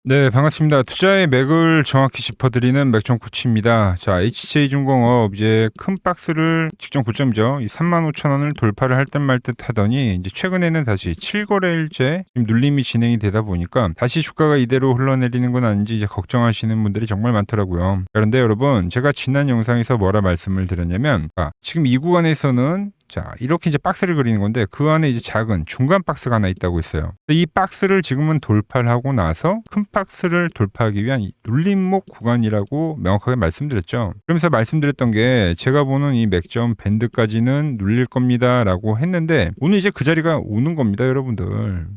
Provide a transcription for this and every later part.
네, 반갑습니다. 투자의 맥을 정확히 짚어드리는 맥정 코치입니다. 자, HJ중공업 이제 큰 박스를 직전 고점이죠. 이 35,000원을 돌파를 할 듯 말 듯 하더니 이제 최근에는 다시 7거래일째 눌림이 진행이 되다 보니까 다시 주가가 이대로 흘러내리는 건 아닌지 이제 걱정하시는 분들이 정말 많더라고요. 그런데 여러분, 제가 지난 영상에서 뭐라 말씀을 드렸냐면, 지금 이 구간에서는 이렇게 이제 박스를 그리는 건데 그 안에 이제 작은 중간 박스가 하나 있다고 했어요. 이 박스를 지금은 돌파를 하고 나서 큰 박스를 돌파하기 위한 이 눌림목 구간이라고 명확하게 말씀드렸죠. 그러면서 말씀드렸던 게 제가 보는 이 맥점 밴드까지는 눌릴 겁니다라고 했는데 오늘 이제 그 자리가 오는 겁니다, 여러분들.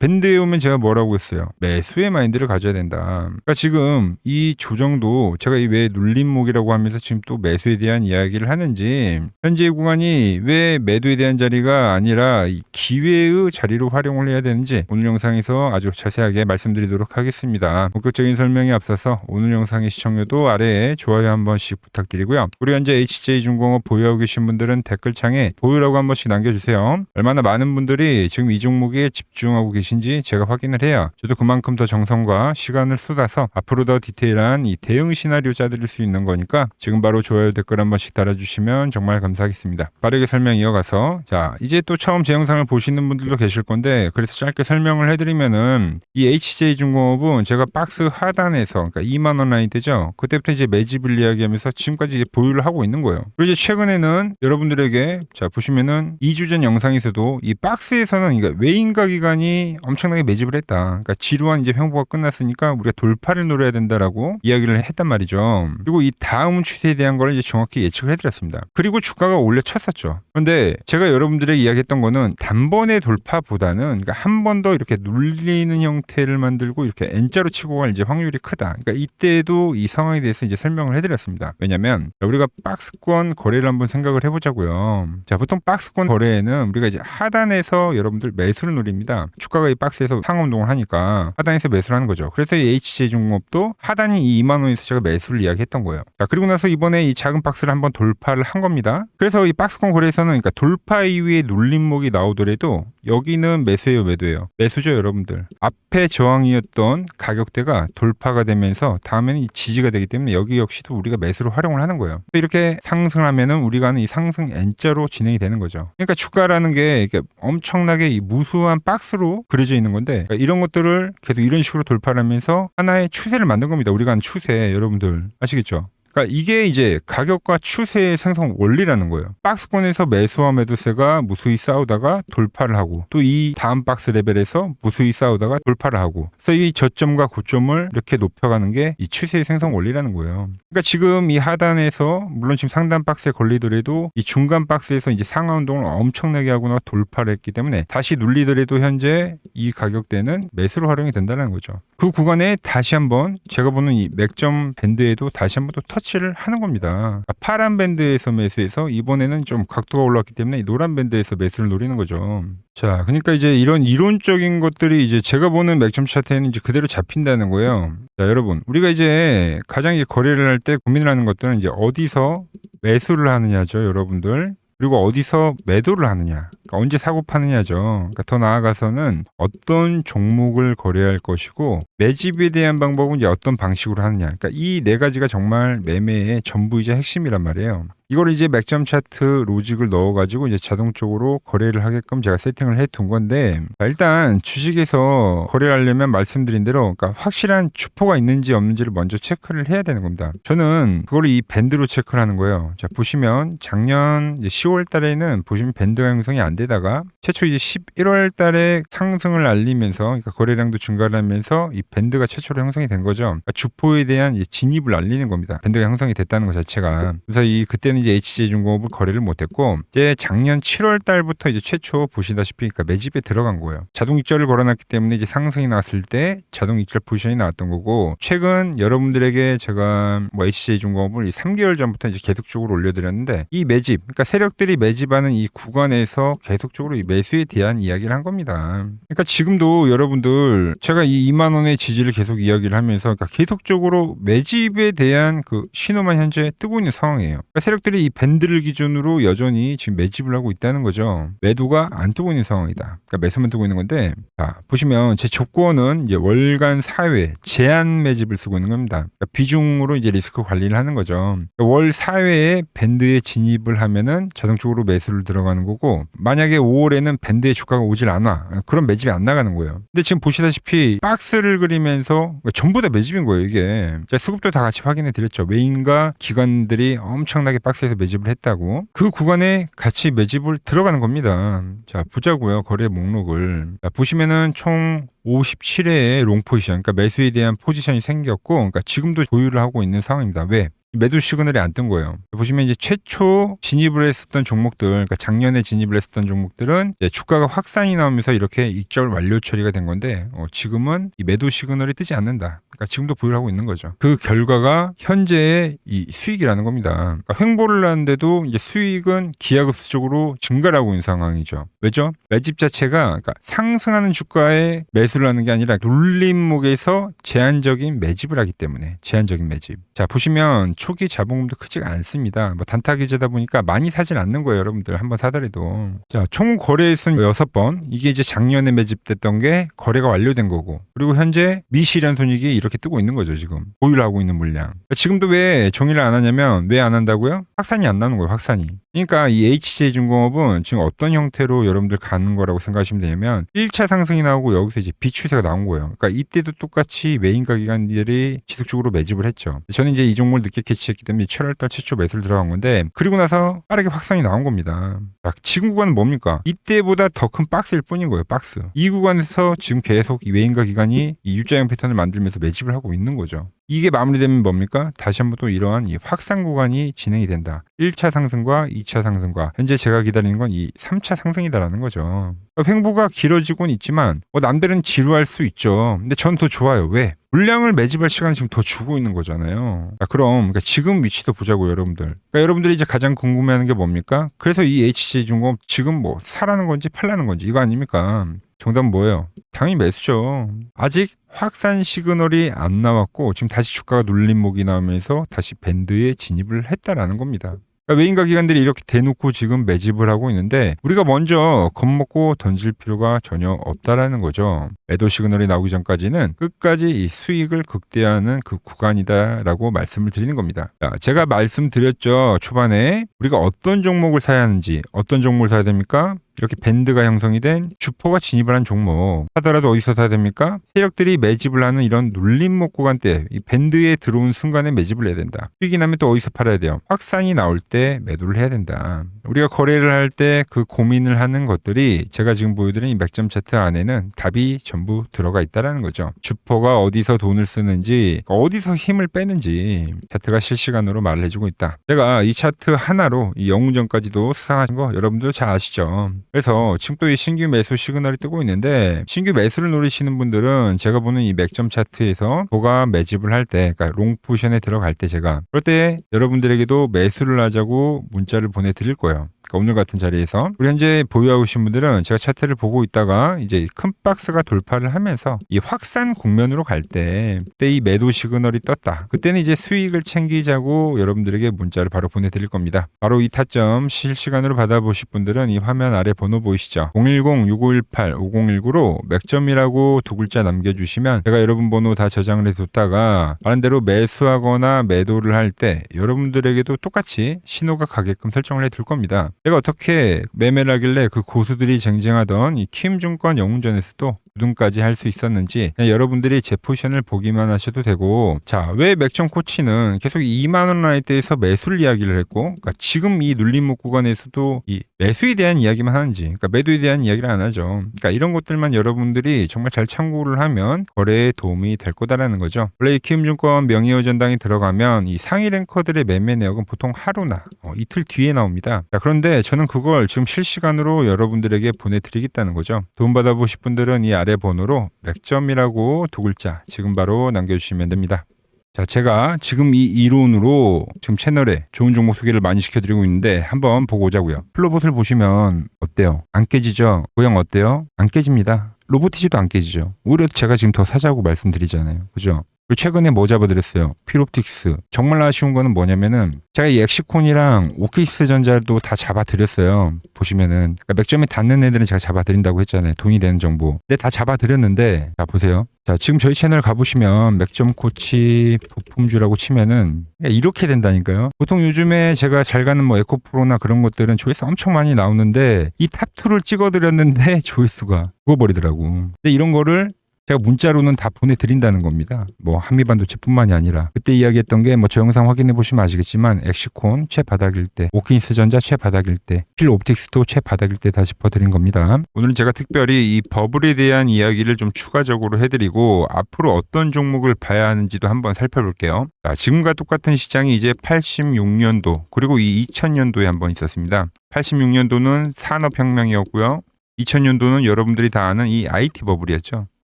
밴드에 오면 제가 뭐라고 했어요? 매수의 마인드를 가져야 된다. 그러니까 지금 이 조정도 제가 이 왜 눌림목이라고 하면서 지금 또 매수에 대한 이야기를 하는지 현재 구간이 왜 매도에 대한 자리가 아니라 이 기회의 자리로 활용을 해야 되는지 오늘 영상에서 아주 자세하게 말씀드리도록 하겠습니다. 본격적인 설명에 앞서서 오늘 영상의 시청료도 아래에 좋아요 한 번씩 부탁드리고요. 우리 현재 HJ중공업 보유하고 계신 분들은 댓글창에 보유라고 한 번씩 남겨주세요. 얼마나 많은 분들이 지금 이 종목에 집중하고 계신지 제가 확인을 해야 저도 그만큼 더 정성과 시간을 쏟아서 앞으로 더 디테일한 이 대응 시나리오 짜드릴 수 있는 거니까 지금 바로 좋아요 댓글 한 번씩 달아주시면 정말 감사하겠습니다. 빠르게 설명 이어가서 이제 또 처음 제 영상을 보시는 분들도 계실 건데 그래서 짧게 설명을 해드리면은 이 HJ중공업은 제가 박스 하단에서 그러니까 2만원 라인 되죠. 그때부터 이제 매집을 이야기하면서 지금까지 이제 보유를 하고 있는 거예요. 그리고 이제 최근에는 여러분들에게 보시면은 2주 전 영상에서도 이 박스에서는 그러니까 외인가 기간이 엄청나게 매집을 했다. 그러니까 지루한 이제 횡보가 끝났으니까 우리가 돌파를 노려야 된다라고 이야기를 했단 말이죠. 그리고 이 다음 추세에 대한 걸 이제 정확히 예측을 해드렸습니다. 그리고 주가가 올려쳤었죠. 그런데 제가 여러분들에게 이야기했던 거는 단번에 돌파보다는 그러니까 한 번 더 이렇게 눌리는 형태를 만들고 이렇게 N자로 치고 갈 이제 확률이 크다. 그러니까 이때도 이 상황에 대해서 이제 설명을 해드렸습니다. 왜냐면 우리가 박스권 거래를 한번 생각을 해보자고요. 보통 박스권 거래에는 우리가 이제 하단에서 여러분들 매수를 노립니다. 주가가 이 박스에서 상운동을 하니까 하단에서 매수를 하는 거죠. 그래서 이 HJ중공업도 하단이 이 2만 원에서 제가 매수를 이야기했던 거예요. 그리고 나서 이번에 이 작은 박스를 한번 돌파를 한 겁니다. 그래서 이 박스권 거래에서는 그러니까 돌파 이후에 눌림목이 나오더라도 여기는 매수예요, 매도예요. 매수죠, 여러분들. 앞에 저항이었던 가격대가 돌파가 되면서 다음에는 이 지지가 되기 때문에 여기 역시도 우리가 매수로 활용을 하는 거예요. 이렇게 상승하면은 우리가 하는 이 상승 N자로 진행이 되는 거죠. 그러니까 주가라는 게 엄청나게 이 무수한 박스로 그려져 있는 건데 이런 것들을 계속 이런 식으로 돌파를 하면서 하나의 추세를 만든 겁니다. 우리가 하는 추세, 여러분들 아시겠죠? 그러니까 이게 이제 가격과 추세의 생성 원리라는 거예요. 박스권에서 매수와 매도세가 무수히 싸우다가 돌파를 하고 또 이 다음 박스 레벨에서 무수히 싸우다가 돌파를 하고 그래서 이 저점과 고점을 이렇게 높여가는 게 이 추세의 생성 원리라는 거예요. 그러니까 지금 이 하단에서 물론 지금 상단 박스에 걸리더라도 이 중간 박스에서 이제 상하 운동을 엄청나게 하거나 돌파를 했기 때문에 다시 눌리더라도 현재 이 가격대는 매수로 활용이 된다는 거죠. 그 구간에 다시 한번 제가 보는 이 맥점 밴드에도 다시 한번 또 터치를 하는 겁니다. 파란 밴드에서 매수해서 이번에는 좀 각도가 올라왔기 때문에 이 노란 밴드에서 매수를 노리는 거죠. 그러니까 이제 이런 이론적인 것들이 이제 제가 보는 맥점 차트에는 이제 그대로 잡힌다는 거예요. 여러분, 우리가 이제 가장 이제 거래를 할 때 고민을 하는 것들은 이제 어디서 매수를 하느냐죠, 여러분들. 그리고 어디서 매도를 하느냐, 그러니까 언제 사고 파느냐죠. 그러니까 더 나아가서는 어떤 종목을 거래할 것이고 매집에 대한 방법은 이제 어떤 방식으로 하느냐. 그러니까 이 네 가지가 정말 매매의 전부이자 핵심이란 말이에요. 이걸 이제 맥점 차트 로직을 넣어가지고 이제 자동적으로 거래를 하게끔 제가 세팅을 해둔 건데 일단 주식에서 거래를 하려면 말씀드린 대로 그러니까 확실한 주포가 있는지 없는지를 먼저 체크를 해야 되는 겁니다. 저는 그거를 이 밴드로 체크를 하는 거예요. 보시면 작년 10월 달에는 보시면 밴드가 형성이 안 되다가 최초 이제 11월 달에 상승을 알리면서 그러니까 거래량도 증가를 하면서 이 밴드가 최초로 형성이 된 거죠. 그러니까 주포에 대한 진입을 알리는 겁니다. 밴드가 형성이 됐다는 것 자체가. 그래서 그때는 이제 HJ중공업을 거래를 못했고 이제 작년 7월 달부터 이제 최초 보시다시피 그러니까 매집에 들어간 거예요. 자동 익절을 걸어놨기 때문에 이제 상승이 나왔을 때 자동 익절 포지션이 나왔던 거고 최근 여러분들에게 제가 HJ중공업을 3개월 전부터 이제 계속적으로 올려드렸는데 이 매집, 그러니까 세력들이 매집하는 이 구간에서 계속적으로 이 매수에 대한 이야기를 한 겁니다. 그러니까 지금도 여러분들 제가 이 2만 원의 지지를 계속 이야기를 하면서 그러니까 계속적으로 매집에 대한 그 신호만 현재 뜨고 있는 상황이에요. 그러니까 세력들이 세력들이 이 밴드를 기준으로 여전히 지금 매집을 하고 있다는 거죠. 매도가 안 뜨고 있는 상황이다. 그러니까 매수만 뜨고 있는 건데, 자, 보시면 제 조건은 이제 월간 4회 제한 매집을 쓰고 있는 겁니다. 그러니까 비중으로 이제 리스크 관리를 하는 거죠. 그러니까 월 4회에 밴드에 진입을 하면은 자동적으로 매수를 들어가는 거고, 만약에 5월에는 밴드에 주가가 오질 않아. 그럼 매집이 안 나가는 거예요. 근데 지금 보시다시피 박스를 그리면서 전부 다 매집인 거예요, 이게. 자, 수급도 다 같이 확인해 드렸죠. 외인과 기관들이 엄청나게 박스에서 매집을 했다고. 그 구간에 같이 매집을 들어가는 겁니다. 자, 보자고요. 거래 목록을. 자, 보시면은 총 57회의 롱 포지션, 그러니까 매수에 대한 포지션이 생겼고, 그러니까 지금도 보유를 하고 있는 상황입니다. 왜? 매도 시그널이 안 뜬 거예요. 보시면 이제 최초 진입을 했었던 종목들, 그러니까 작년에 진입을 했었던 종목들은 이제 주가가 확산이 나오면서 이렇게 익절 완료 처리가 된 건데, 지금은 이 매도 시그널이 뜨지 않는다. 그러니까 지금도 보유를 하고 있는 거죠. 그 결과가 현재의 이 수익이라는 겁니다. 그러니까 횡보를 하는데도 이제 수익은 기하급수적으로 증가를 하고 있는 상황이죠. 왜죠? 매집 자체가 그러니까 상승하는 주가에 매수를 하는 게 아니라 눌림목에서 제한적인 매집을 하기 때문에 제한적인 매집. 자, 보시면 초기 자본금도 크지가 않습니다. 뭐 단타 기제다 보니까 많이 사진 않는 거예요, 여러분들. 한번 사더라도. 자, 총 거래수는 6번. 이게 이제 작년에 매집됐던 게 거래가 완료된 거고. 그리고 현재 미실현 손익이 이렇게 뜨고 있는 거죠, 지금. 보유를 하고 있는 물량. 그러니까 지금도 왜 정리를 안 하냐면, 왜 안 한다고요? 확산이 안 나는 거예요, 확산이. 그러니까 이 HJ중공업은 지금 어떤 형태로 여러분들 가는 거라고 생각하시면 되냐면 1차 상승이 나오고 여기서 이제 비추세가 나온 거예요. 그러니까 이때도 똑같이 메인가 기관들이 지속적으로 매집을 했죠. 저는 이제 이 종목을 늦게 캐치했기 때문에 7월달 최초 매수를 들어간 건데, 그리고 나서 빠르게 확산이 나온 겁니다. 자, 지금 구간은 뭡니까? 이때보다 더 큰 박스일 뿐인 거예요, 박스. 이 구간에서 지금 계속 이 메인가 기관이 이 U자형 패턴을 만들면서 매집을 하고 있는 거죠. 이게 마무리되면 뭡니까? 다시 한번 또 이러한 이 확산 구간이 진행이 된다. 1차 상승과 2차 상승과 현재 제가 기다리는 건 이 3차 상승이다라는 거죠. 횡보가 길어지곤 있지만 남들은 지루할 수 있죠. 근데 전 더 좋아요. 왜? 물량을 매집할 시간을 지금 더 주고 있는 거잖아요. 그럼 그러니까 지금 위치도 보자고요, 여러분들. 그러니까 여러분들이 이제 가장 궁금해하는 게 뭡니까? 그래서 이 HJ중공업 지금 뭐 사라는 건지 팔라는 건지 이거 아닙니까? 정답은 뭐예요? 당연히 매수죠. 아직 확산 시그널이 안 나왔고 지금 다시 주가가 눌림목이 나오면서 다시 밴드에 진입을 했다라는 겁니다. 그러니까 외인가 기관들이 이렇게 대놓고 지금 매집을 하고 있는데 우리가 먼저 겁먹고 던질 필요가 전혀 없다라는 거죠. 매도 시그널이 나오기 전까지는 끝까지 이 수익을 극대화하는 그 구간이다라고 말씀을 드리는 겁니다. 자, 제가 말씀드렸죠. 초반에 우리가 어떤 종목을 사야 하는지, 어떤 종목을 사야 됩니까? 이렇게 밴드가 형성이 된 주포가 진입을 한 종목 하더라도 어디서 사야 됩니까? 세력들이 매집을 하는 이런 눌림목 구간대 이 밴드에 들어온 순간에 매집을 해야 된다. 수익이 나면 또 어디서 팔아야 돼요? 확산이 나올 때 매도를 해야 된다. 우리가 거래를 할 때 그 고민을 하는 것들이 제가 지금 보여드린 이 맥점 차트 안에는 답이 전부 들어가 있다라는 거죠. 주포가 어디서 돈을 쓰는지, 어디서 힘을 빼는지 차트가 실시간으로 말을 해주고 있다. 제가 이 차트 하나로 이 영웅전까지도 수상하신 거 여러분도 잘 아시죠? 그래서 지금 또 이 신규 매수 시그널이 뜨고 있는데 신규 매수를 노리시는 분들은 제가 보는 이 맥점 차트에서 보가 매집을 할 때, 그러니까 롱 포지션에 들어갈 때 제가 그럴 때 여러분들에게도 매수를 하자고 문자를 보내드릴 거예요. 그러니까 오늘 같은 자리에서 우리 현재 보유하고 계신 분들은 제가 차트를 보고 있다가 이제 큰 박스가 돌파를 하면서 이 확산 국면으로 갈 때 그때 이 매도 시그널이 떴다. 그때는 이제 수익을 챙기자고 여러분들에게 문자를 바로 보내드릴 겁니다. 바로 이 타점 실시간으로 받아보실 분들은 이 화면 아래 번호 보이시죠? 010-6518-5019로 맥점이라고 두 글자 남겨주시면 제가 여러분 번호 다 저장을 해뒀다가 말한 대로 매수하거나 매도를 할 때 여러분들에게도 똑같이 신호가 가게끔 설정을 해둘 겁니다. 제가 어떻게 매매를 하길래 그 고수들이 쟁쟁하던 이 키움증권 영웅전에서도 우등까지 할 수 있었는지 여러분들이 제 포지션을 보기만 하셔도 되고, 자, 왜 맥점 코치는 계속 2만원 라인대에서 매수를 이야기를 했고, 그러니까 지금 이 눌림목 구간에서도 이 매수에 대한 이야기만 하는지, 그러니까 매도에 대한 이야기를 안 하죠. 그러니까 이런 것들만 여러분들이 정말 잘 참고를 하면 거래에 도움이 될 거다라는 거죠. 원래 이 키움증권 명예의 전당에 들어가면 이 상위 랭커들의 매매 내역은 보통 하루나 이틀 뒤에 나옵니다. 자, 그런데 저는 그걸 지금 실시간으로 여러분들에게 보내드리겠다는 거죠. 도움 받아보실 분들은 이 아래 번호로 맥점이라고 두 글자 지금 바로 남겨주시면 됩니다. 자, 제가 지금 이 이론으로 지금 채널에 좋은 종목 소개를 많이 시켜드리고 있는데 한번 보고 오자고요. 플로봇을 보시면 어때요? 안 깨지죠? 모양 어때요? 안 깨집니다. 로보티지도 안 깨지죠. 오히려 제가 지금 더 사자고 말씀드리잖아요. 그죠? 그리고 최근에 뭐 잡아드렸어요? 필옵틱스. 정말 아쉬운 거는 뭐냐면은 제가 이 엑시콘이랑 오키스 전자도 다 잡아드렸어요. 보시면은 그러니까 맥점에 닿는 애들은 제가 잡아드린다고 했잖아요. 돈이 되는 정보. 근데 다 잡아드렸는데 자 보세요. 자 지금 저희 채널 가보시면 맥점 코치 부품주라고 치면은 이렇게 된다니까요. 보통 요즘에 제가 잘 가는 뭐 에코프로나 그런 것들은 조회수 엄청 많이 나오는데 이 탑2를 찍어드렸는데 조회수가 죽어버리더라고. 근데 이런 거를 제가 문자로는 다 보내드린다는 겁니다. 뭐 한미반도체뿐만이 아니라 그때 이야기했던 게 뭐 저 영상 확인해 보시면 아시겠지만 엑시콘 최바닥일 때, 오킨스 전자 최바닥일 때, 필옵틱스도 최바닥일 때 다 짚어드린 겁니다. 오늘은 제가 특별히 이 버블에 대한 이야기를 좀 추가적으로 해드리고 앞으로 어떤 종목을 봐야 하는지도 한번 살펴볼게요. 자, 지금과 똑같은 시장이 이제 86년도 그리고 이 2000년도에 한번 있었습니다. 86년도는 산업혁명이었고요. 2000년도는 여러분들이 다 아는 이 IT 버블이었죠.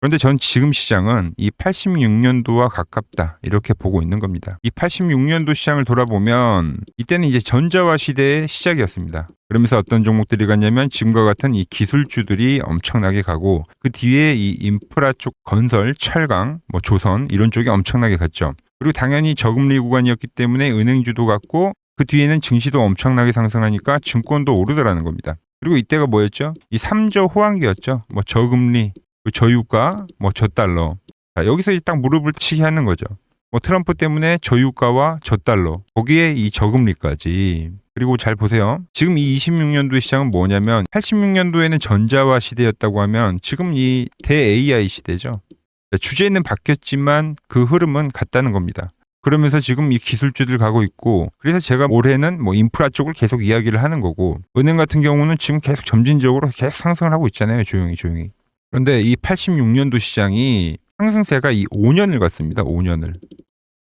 그런데 전 지금 시장은 이 86년도와 가깝다 이렇게 보고 있는 겁니다. 이 86년도 시장을 돌아보면 이때는 이제 전자화 시대의 시작이었습니다. 그러면서 어떤 종목들이 갔냐면 지금과 같은 이 기술주들이 엄청나게 가고 그 뒤에 이 인프라 쪽 건설, 철강, 뭐 조선 이런 쪽이 엄청나게 갔죠. 그리고 당연히 저금리 구간이었기 때문에 은행주도 갔고 그 뒤에는 증시도 엄청나게 상승하니까 증권도 오르더라는 겁니다. 그리고 이때가 뭐였죠? 이 3저 호황기였죠. 뭐 저금리, 저유가, 뭐 저달러. 자, 여기서 이제 딱 무릎을 치게 하는 거죠. 뭐 트럼프 때문에 저유가와 저달러, 거기에 이 저금리까지. 그리고 잘 보세요. 지금 이 26년도 시장은 뭐냐면 86년도에는 전자화 시대였다고 하면 지금 이 대 AI 시대죠. 주제는 바뀌었지만 그 흐름은 같다는 겁니다. 그러면서 지금 이 기술주들 가고 있고 그래서 제가 올해는 뭐 인프라 쪽을 계속 이야기를 하는 거고 은행 같은 경우는 지금 계속 점진적으로 계속 상승을 하고 있잖아요. 조용히. 그런데 이 86년도 시장이 상승세가 이 5년을 갔습니다. 5년을.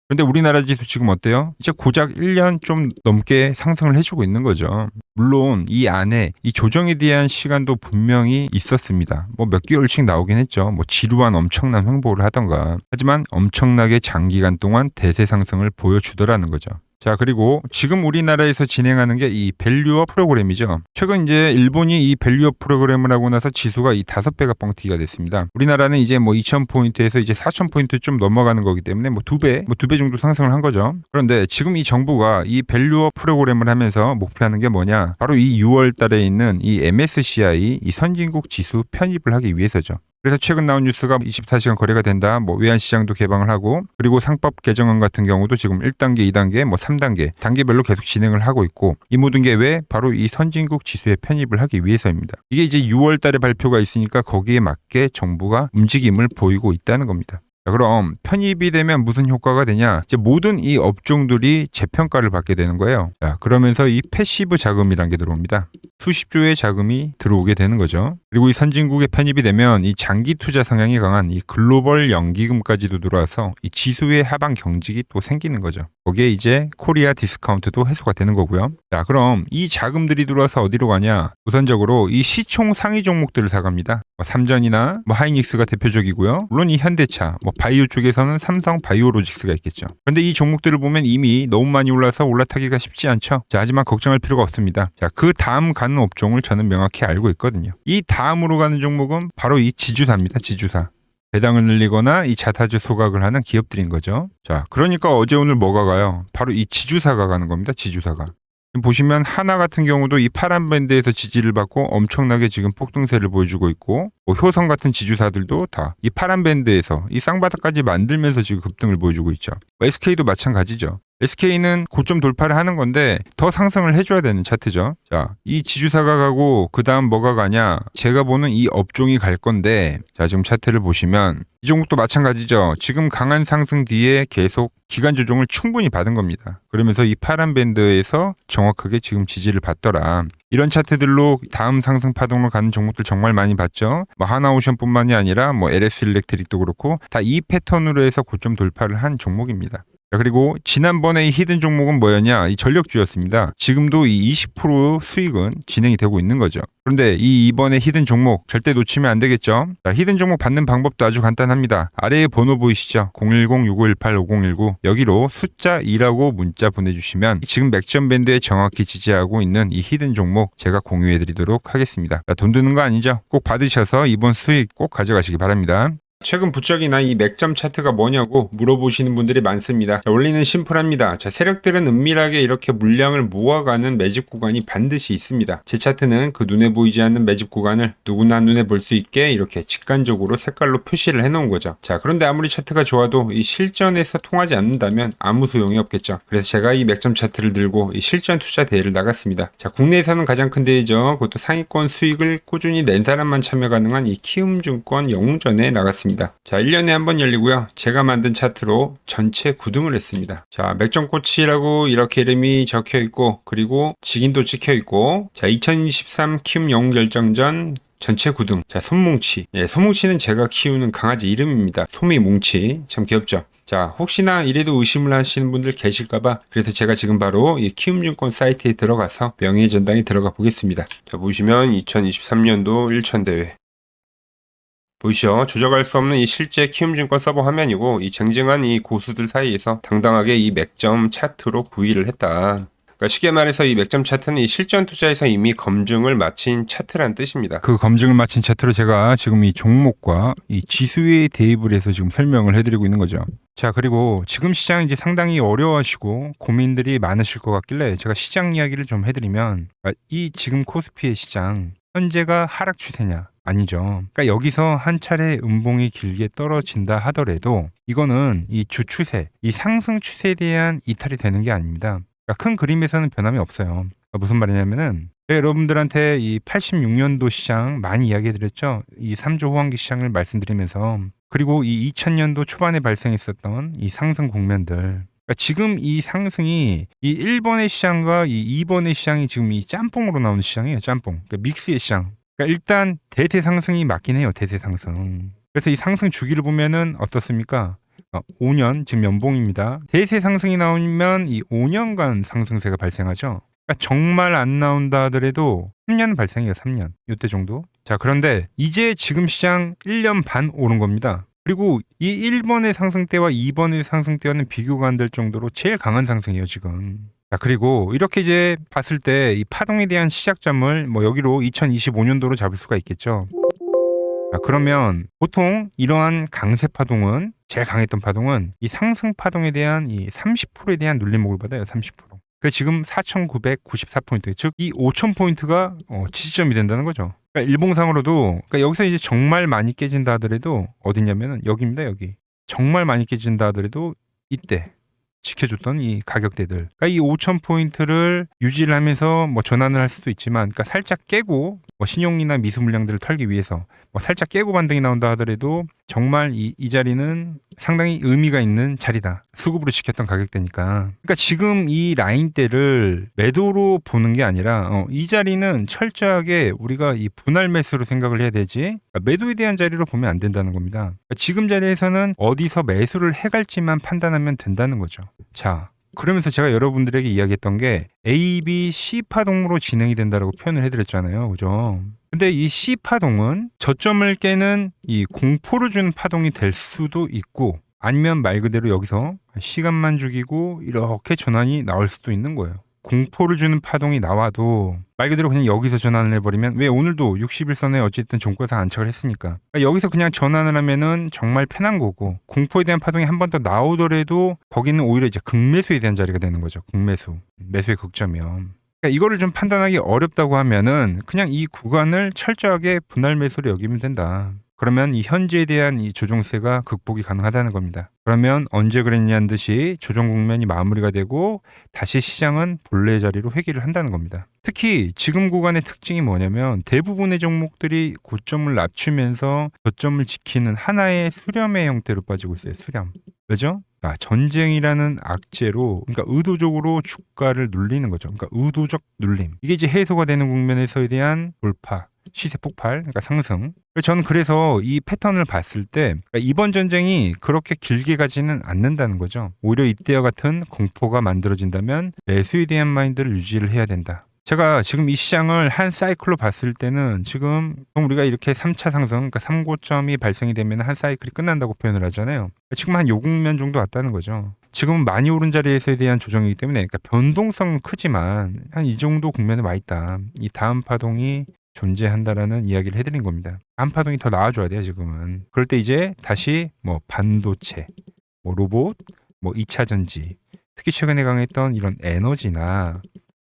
그런데 우리나라 지수 지금 어때요? 이제 고작 1년 좀 넘게 상승을 해주고 있는 거죠. 물론 이 안에 이 조정에 대한 시간도 분명히 있었습니다. 뭐 몇 개월씩 나오긴 했죠. 뭐 지루한 엄청난 횡보를 하던가. 하지만 엄청나게 장기간 동안 대세 상승을 보여주더라는 거죠. 자, 그리고 지금 우리나라에서 진행하는 게 이 밸류업 프로그램이죠. 최근 이제 일본이 이 밸류업 프로그램을 하고 나서 지수가 이 5배가 뻥튀기가 됐습니다. 우리나라는 이제 뭐 2,000포인트에서 이제 4,000포인트 좀 넘어가는 거기 때문에 뭐 2배 정도 상승을 한 거죠. 그런데 지금 이 정부가 이 밸류업 프로그램을 하면서 목표하는 게 뭐냐? 바로 이 6월 달에 있는 이 MSCI 이 선진국 지수 편입을 하기 위해서죠. 그래서 최근 나온 뉴스가 24시간 거래가 된다. 뭐 외환시장도 개방을 하고 그리고 상법 개정안 같은 경우도 지금 1단계, 2단계, 뭐 3단계 단계별로 계속 진행을 하고 있고 이 모든 게 왜? 바로 이 선진국 지수에 편입을 하기 위해서입니다. 이게 이제 6월 달에 발표가 있으니까 거기에 맞게 정부가 움직임을 보이고 있다는 겁니다. 자, 그럼 편입이 되면 무슨 효과가 되냐? 이제 모든 이 업종들이 재평가를 받게 되는 거예요. 자, 그러면서 이 패시브 자금이라는 게 들어옵니다. 수십조의 자금이 들어오게 되는 거죠. 그리고 이 선진국에 편입이 되면 이 장기 투자 성향이 강한 이 글로벌 연기금까지도 들어와서 이 지수의 하방 경직이 또 생기는 거죠. 거기에 이제 코리아 디스카운트도 해소가 되는 거고요. 자, 그럼 이 자금들이 들어와서 어디로 가냐? 우선적으로 이 시총 상위 종목들을 사갑니다. 뭐 삼전이나 뭐 하이닉스가 대표적이고요. 물론 이 현대차, 뭐 바이오 쪽에서는 삼성 바이오로직스가 있겠죠. 그런데 이 종목들을 보면 이미 너무 많이 올라서 올라타기가 쉽지 않죠. 자, 하지만 걱정할 필요가 없습니다. 자, 그 다음 가는 업종을 저는 명확히 알고 있거든요. 이 다음으로 가는 종목은 바로 이 지주사입니다. 지주사. 배당을 늘리거나 이 자타주 소각을 하는 기업들인 거죠. 자, 그러니까 어제 오늘 뭐가 가요? 바로 이 지주사가 가는 겁니다. 지주사가. 보시면 하나 같은 경우도 이 파란 밴드에서 지지를 받고 엄청나게 지금 폭등세를 보여주고 있고 뭐 효성 같은 지주사들도 다 이 파란 밴드에서 이 쌍바닥까지 만들면서 지금 급등을 보여주고 있죠. SK도 마찬가지죠. SK는 고점 돌파를 하는 건데 더 상승을 해줘야 되는 차트죠. 자, 이 지주사가 가고 그 다음 뭐가 가냐? 제가 보는 이 업종이 갈 건데 자, 지금 차트를 보시면 이 종목도 마찬가지죠. 지금 강한 상승 뒤에 계속 기간 조정을 충분히 받은 겁니다. 그러면서 이 파란 밴드에서 정확하게 지금 지지를 받더라. 이런 차트들로 다음 상승 파동으로 가는 종목들 정말 많이 봤죠. 뭐 하나오션뿐만이 아니라 뭐 LS 일렉트릭도 그렇고 다 이 패턴으로 해서 고점 돌파를 한 종목입니다. 그리고 지난번에 이 히든 종목은 뭐였냐? 이 전력주였습니다. 지금도 이 20% 수익은 진행이 되고 있는 거죠. 그런데 이번에 히든 종목 절대 놓치면 안 되겠죠? 자, 히든 종목 받는 방법도 아주 간단합니다. 아래에 번호 보이시죠? 010-6518-5019 여기로 숫자 2라고 문자 보내주시면 지금 맥점 밴드에 정확히 지지하고 있는 이 히든 종목 제가 공유해드리도록 하겠습니다. 자, 돈 드는 거 아니죠? 꼭 받으셔서 이번 수익 꼭 가져가시기 바랍니다. 최근 부쩍이나 이 맥점 차트가 뭐냐고 물어보시는 분들이 많습니다. 자, 원리는 심플합니다. 자, 세력들은 은밀하게 이렇게 물량을 모아가는 매집 구간이 반드시 있습니다. 제 차트는 그 눈에 보이지 않는 매집 구간을 누구나 눈에 볼 수 있게 이렇게 직관적으로 색깔로 표시를 해놓은 거죠. 자, 그런데 아무리 차트가 좋아도 이 실전에서 통하지 않는다면 아무 소용이 없겠죠. 그래서 제가 이 맥점 차트를 들고 이 실전 투자 대회를 나갔습니다. 자, 국내에서는 가장 큰 대회죠. 그것도 상위권 수익을 꾸준히 낸 사람만 참여 가능한 이 키움증권 영웅전에 나갔습니다. 자, 1년에 한 번 열리고요. 제가 만든 차트로 전체 9등을 했습니다. 자, 맥점코치라고 이렇게 이름이 적혀 있고, 그리고 직인도 찍혀 있고, 자, 2023 키움 영웅 결정전 전체 9등. 자, 솜뭉치. 예, 솜뭉치는 제가 키우는 강아지 이름입니다. 솜이뭉치. 참 귀엽죠? 자, 혹시나 이래도 의심을 하시는 분들 계실까봐 그래서 제가 지금 바로 이 키움증권 사이트에 들어가서 명예의 전당에 들어가 보겠습니다. 자, 보시면 2023년도 1천대회. 보이시죠? 조작할 수 없는 이 실제 키움증권 서버 화면이고, 이 쟁쟁한 이 고수들 사이에서 당당하게 이 맥점 차트로 구의를 했다. 그러니까 쉽게 말해서 이 맥점 차트는 이 실전 투자에서 이미 검증을 마친 차트란 뜻입니다. 그 검증을 마친 차트로 제가 지금 이 종목과 이 지수에 대입을 해서 지금 설명을 해드리고 있는 거죠. 자, 그리고 지금 시장 이제 상당히 어려워하시고 고민들이 많으실 것 같길래 제가 시장 이야기를 좀 해드리면, 이 지금 코스피의 시장 현재가 하락 추세냐? 아니죠. 그러니까 여기서 한 차례 음봉이 길게 떨어진다 하더라도 이거는 이 주추세, 이 상승 추세에 대한 이탈이 되는 게 아닙니다. 그러니까 큰 그림에서는 변함이 없어요. 그러니까 무슨 말이냐면은 여러분들한테 이 86년도 시장 많이 이야기해드렸죠. 이 3조 호황기 시장을 말씀드리면서, 그리고 이 2000년도 초반에 발생했었던 이 상승 국면들. 그러니까 지금 이 상승이 이 1번의 시장과 이 2번의 시장이 지금 이 짬뽕으로 나오는 시장이에요. 짬뽕. 그러니까 믹스의 시장. 그러니까 일단 대세 상승이 맞긴 해요. 대세 상승. 그래서 이 상승 주기를 보면은 어떻습니까? 5년 지금 연봉입니다. 대세 상승이 나오면 이 5년간 상승세가 발생하죠. 그러니까 정말 안 나온다 하더라도 3년 발생해요. 3년. 이때 정도. 자, 그런데 이제 지금 시장 1년 반 오른 겁니다. 그리고 이 1번의 상승 때와 2번의 상승 때와는 비교가 안 될 정도로 제일 강한 상승이에요, 지금. 자, 그리고 이렇게 이제 봤을 때 이 파동에 대한 시작점을 뭐 여기로 2025년도로 잡을 수가 있겠죠. 자, 그러면 보통 이러한 강세 파동은, 제일 강했던 파동은 이 상승 파동에 대한 이 30%에 대한 눌림목을 받아요. 30%. 그 지금 4,994포인트, 즉 이 5,000포인트가 지지점이 된다는 거죠. 그러니까 일봉상으로도, 그러니까 여기서 이제 정말 많이 깨진다 하더라도 어디냐면은 여기입니다. 여기. 정말 많이 깨진다 하더라도 이때 지켜줬던 이 가격대들. 그러니까 이 5,000포인트를 유지를 하면서 뭐 전환을 할 수도 있지만, 그러니까 살짝 깨고 뭐 신용이나 미수 물량들을 털기 위해서 뭐 살짝 깨고 반등이 나온다 하더라도 정말 이 자리는 상당히 의미가 있는 자리다. 수급으로 지켰던 가격대니까. 그러니까 지금 이 라인대를 매도로 보는 게 아니라 이 자리는 철저하게 우리가 이 분할 매수로 생각을 해야 되지, 그러니까 매도에 대한 자리로 보면 안 된다는 겁니다. 그러니까 지금 자리에서는 어디서 매수를 해갈지만 판단하면 된다는 거죠. 자, 그러면서 제가 여러분들에게 이야기했던 게 A, B, C 파동으로 진행이 된다라고 표현을 해드렸잖아요. 그죠? 근데 이 C 파동은 저점을 깨는 이 공포를 주는 파동이 될 수도 있고, 아니면 말 그대로 여기서 시간만 죽이고 이렇게 전환이 나올 수도 있는 거예요. 공포를 주는 파동이 나와도 말 그대로 그냥 여기서 전환을 해버리면, 왜 오늘도 60일선에 어쨌든 종가상 안착을 했으니까, 그러니까 여기서 그냥 전환을 하면은 정말 편한 거고, 공포에 대한 파동이 한 번 더 나오더라도 거기는 오히려 이제 극매수에 대한 자리가 되는 거죠. 극매수. 매수의 극점이요. 그러니까 이거를 좀 판단하기 어렵다고 하면은 그냥 이 구간을 철저하게 분할 매수로 여기면 된다. 그러면 이 현재에 대한 이 조정세가 극복이 가능하다는 겁니다. 그러면 언제 그랬냐는 듯이 조정 국면이 마무리가 되고 다시 시장은 본래 자리로 회귀를 한다는 겁니다. 특히 지금 구간의 특징이 뭐냐면 대부분의 종목들이 고점을 낮추면서 저점을 지키는 하나의 수렴의 형태로 빠지고 있어요. 수렴. 왜죠? 전쟁이라는 악재로, 그러니까 의도적으로 주가를 눌리는 거죠. 그러니까 의도적 눌림. 이게 이제 해소가 되는 국면에서에 대한 돌파. 시세 폭발, 그러니까 상승. 저는 그래서 이 패턴을 봤을 때 그러니까 이번 전쟁이 그렇게 길게 가지는 않는다는 거죠. 오히려 이때와 같은 공포가 만들어진다면 매수에 대한 마인드를 유지를 해야 된다. 제가 지금 이 시장을 한 사이클로 봤을 때는 지금 우리가 이렇게 3차 상승, 그러니까 3고점이 발생이 되면 한 사이클이 끝난다고 표현을 하잖아요. 지금 한 요 국면 정도 왔다는 거죠. 지금은 많이 오른 자리에서에 대한 조정이기 때문에, 그러니까 변동성은 크지만 한 이 정도 국면에 와 있다. 이 다음 파동이 존재한다라는 이야기를 해드린 겁니다. 한파동이 더 나아져야 돼요, 지금은. 그럴 때 이제 다시 뭐 반도체, 뭐 로봇, 뭐 2차 전지, 특히 최근에 강했던 이런 에너지나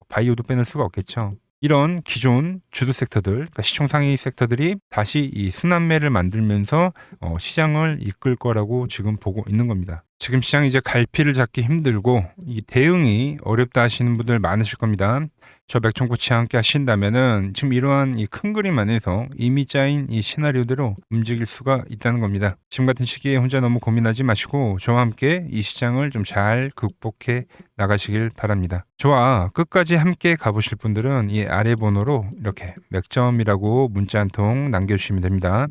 바이오도 빼놓을 수가 없겠죠. 이런 기존 주도 섹터들, 그러니까 시총 상위 섹터들이 다시 이 순환매를 만들면서 시장을 이끌 거라고 지금 보고 있는 겁니다. 지금 시장이 이제 갈피를 잡기 힘들고 이 대응이 어렵다 하시는 분들 많으실 겁니다. 저 맥종코치와 함께 하신다면은 지금 이러한 이 큰 그림 안에서 이미 짜인 이 시나리오대로 움직일 수가 있다는 겁니다. 지금 같은 시기에 혼자 너무 고민하지 마시고 저와 함께 이 시장을 좀 잘 극복해 나가시길 바랍니다. 저와 끝까지 함께 가보실 분들은 이 아래 번호로 이렇게 맥점이라고 문자 한 통 남겨주시면 됩니다.